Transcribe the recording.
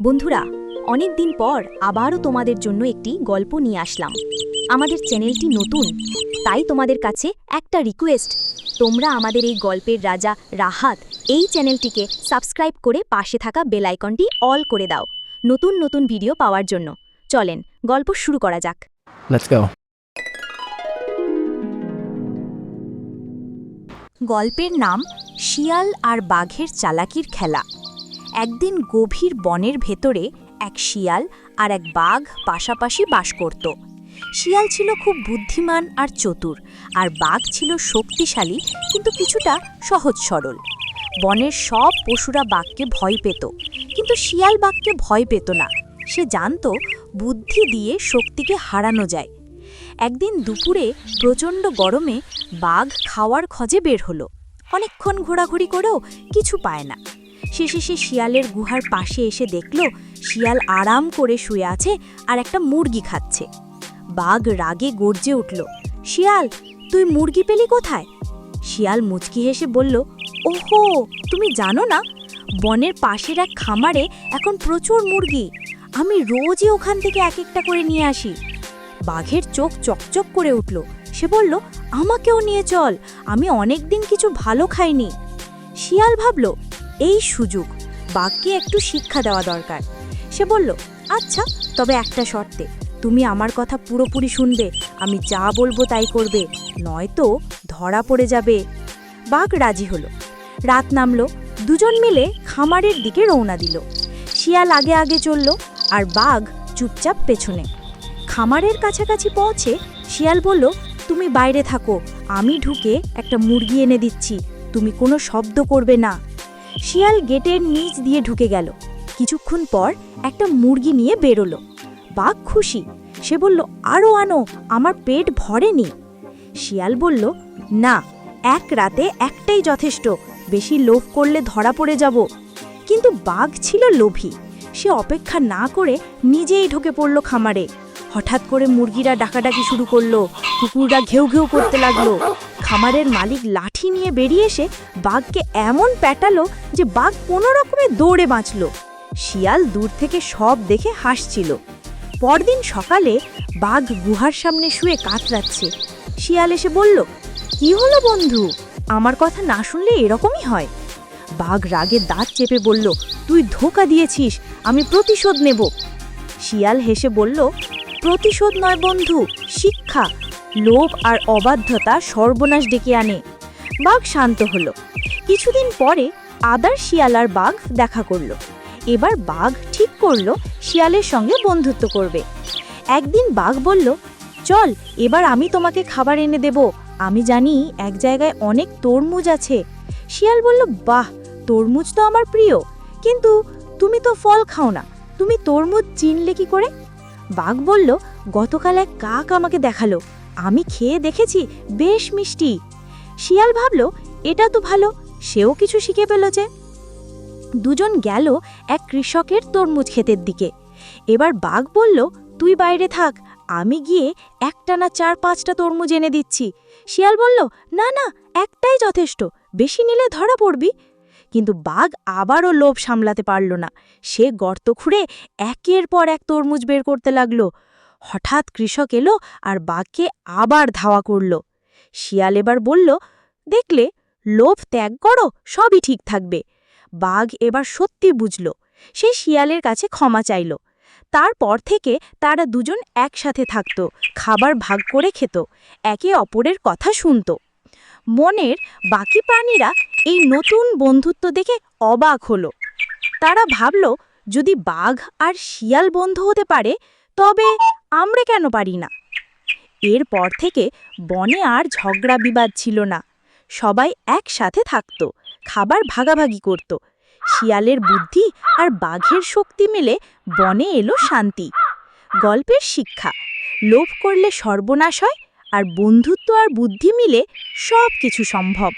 বন্ধুরা, অনেক দিন পর আবারও তোমাদের জন্য একটি গল্প নিয়ে আসলাম। আমাদের চ্যানেলটি নতুন, তাই তোমাদের কাছে একটা রিকোয়েস্ট, তোমরা আমাদের এই গল্পের রাজা রাহাত এই চ্যানেলটিকে সাবস্ক্রাইব করে পাশে থাকা বেল আইকনটি অল করে দাও নতুন নতুন ভিডিও পাওয়ার জন্য। চলেন গল্প শুরু করা যাক। Let's go. গল্পের নাম শিয়াল আর বাঘের চালাকির খেলা। একদিন গভীর বনের ভেতরে এক শিয়াল আর এক বাঘ পাশাপাশি বাস করত। শিয়াল ছিল খুব বুদ্ধিমান আর চতুর, আর বাঘ ছিল শক্তিশালী কিন্তু কিছুটা সহজ সরল। বনের সব পশুরা বাঘকে ভয় পেত, কিন্তু শিয়াল বাঘকে ভয় পেত না। সে জানত বুদ্ধি দিয়ে শক্তিকে হারানো যায়। একদিন দুপুরে প্রচণ্ড গরমে বাঘ খাওয়ার খোঁজে বের হলো। অনেকক্ষণ ঘোরাঘুরি করেও কিছু পায় না। শেষে সে শিয়ালের গুহার পাশে এসে দেখল শিয়াল আরাম করে শুয়ে আছে আর একটা মুরগি খাচ্ছে। বাঘ রাগে গর্জে উঠল, শিয়াল, তুই মুরগি পেলি কোথায়? শিয়াল মুচকি হেসে বলল, ওহো, তুমি জানো না, বনের পাশের এক খামারে এখন প্রচুর মুরগি। আমি রোজই ওখান থেকে এক একটা করে নিয়ে আসি। বাঘের চোখ চকচক করে উঠল। সে বলল, আমাকেও নিয়ে চল, আমি অনেক দিন কিছু ভালো খাইনি। শিয়াল ভাবল, এই সুযোগ, বাঘকে একটু শিক্ষা দেওয়া দরকার। সে বলল, আচ্ছা, তবে একটা শর্তে, তুমি আমার কথা পুরোপুরি শুনবে, আমি যা বলবো তাই করবে, নয়তো ধরা পড়ে যাবে। বাঘ রাজি হলো। রাত নামলো, দুজন মিলে খামারের দিকে রওনা দিল। শিয়াল আগে আগে চলল আর বাঘ চুপচাপ পেছনে। খামারের কাছাকাছি পৌঁছে শিয়াল বলল, তুমি বাইরে থাকো, আমি ঢুকে একটা মুরগি এনে দিচ্ছি, তুমি কোনো শব্দ করবে না। শিয়াল গেটের নিচ দিয়ে ঢুকে গেল। কিছুক্ষণ পর একটা মুরগি নিয়ে বেরোলো। বাঘ খুশি। সে বলল, আরও আনো, আমার পেট ভরেনি। শিয়াল বলল, না, এক রাতে একটাই যথেষ্ট, বেশি লোভ করলে ধরা পড়ে যাব। কিন্তু বাঘ ছিল লোভী। সে অপেক্ষা না করে নিজেই ঢুকে পড়ল খামারে। হঠাৎ করে মুরগিরা ডাকাডাকি শুরু করলো, কুকুররা ঘেউ ঘেউ করতে লাগলো। খামারের মালিক লাঠি নিয়ে বেরিয়ে এসে বাঘকে এমন প্যাটালো যে বাঘ কোনো রকমে দৌড়ে বাঁচল। শিয়াল দূর থেকে সব দেখে হাসছিল। পরদিন সকালে বাঘ গুহার সামনে শুয়ে কাতরাচ্ছে। শিয়াল এসে বলল, কি হলো বন্ধু, আমার কথা না শুনলে এরকমই হয়। বাঘ রাগে দাঁত চেপে বলল, তুই ধোঁকা দিয়েছিস, আমি প্রতিশোধ নেব। শিয়াল হেসে বলল, প্রতিশোধ নয় বন্ধু, শিক্ষা। লোভ আর অবাধ্যতা সর্বনাশ ডেকে আনে। বাঘ শান্ত হলো। কিছুদিন পরে আবার শিয়াল আর বাঘ দেখা করলো। এবার বাঘ ঠিক করলো শিয়ালের সঙ্গে বন্ধুত্ব করবে। একদিন বাঘ বলল, চল, এবার আমি তোমাকে খাবার এনে দেব, আমি জানি এক জায়গায় অনেক তরমুজ আছে। শিয়াল বলল, বাহ, তরমুজ তো আমার প্রিয়, কিন্তু তুমি তো ফল খাও না, তুমি তরমুজ চিনলে কি করে? বাঘ বলল, গতকাল এক কাক আমাকে দেখালো, আমি খেয়ে দেখেছি, বেশ মিষ্টি। শিয়াল ভাবল, এটা তো ভালো, সেও কিছু শিখে পেল যে। দুজন গেল এক কৃষকের তরমুজ ক্ষেতের দিকে। এবার বাঘ বলল, তুই বাইরে থাক, আমি গিয়ে একটানা 4-5টা তরমুজ এনে দিচ্ছি। শিয়াল বলল, না না, একটাই যথেষ্ট, বেশি নিলে ধরা পড়বি। কিন্তু বাঘ আবারও লোভ সামলাতে পারল না। সে গর্ত খুঁড়ে একের পর এক তরমুজ বের করতে লাগলো। হঠাৎ কৃষক এলো আর বাঘকে আবার ধাওয়া করল। শিয়াল এবার বলল, দেখলে, লোভ ত্যাগ করো, সবই ঠিক থাকবে। বাঘ এবার সত্যি বুঝল। সে শিয়ালের কাছে ক্ষমা চাইল। তারপর থেকে তারা দুজন একসাথে থাকত, খাবার ভাগ করে খেত, একে অপরের কথা শুনত। মনের বাকি প্রাণীরা এই নতুন বন্ধুত্ব দেখে অবাক হলো। তারা ভাবল, যদি বাঘ আর শিয়াল বন্ধু হতে পারে, তবে আমরা কেন পারি না? এরপর থেকে বনে আর ঝগড়া বিবাদ ছিল না। সবাই একসাথে থাকত, খাবার ভাগাভাগি করত। শিয়ালের বুদ্ধি আর বাঘের শক্তি মিলে বনে এলো শান্তি। গল্পের শিক্ষা, লোভ করলে সর্বনাশ হয়, আর বন্ধুত্ব আর বুদ্ধি মিলে সব কিছু সম্ভব।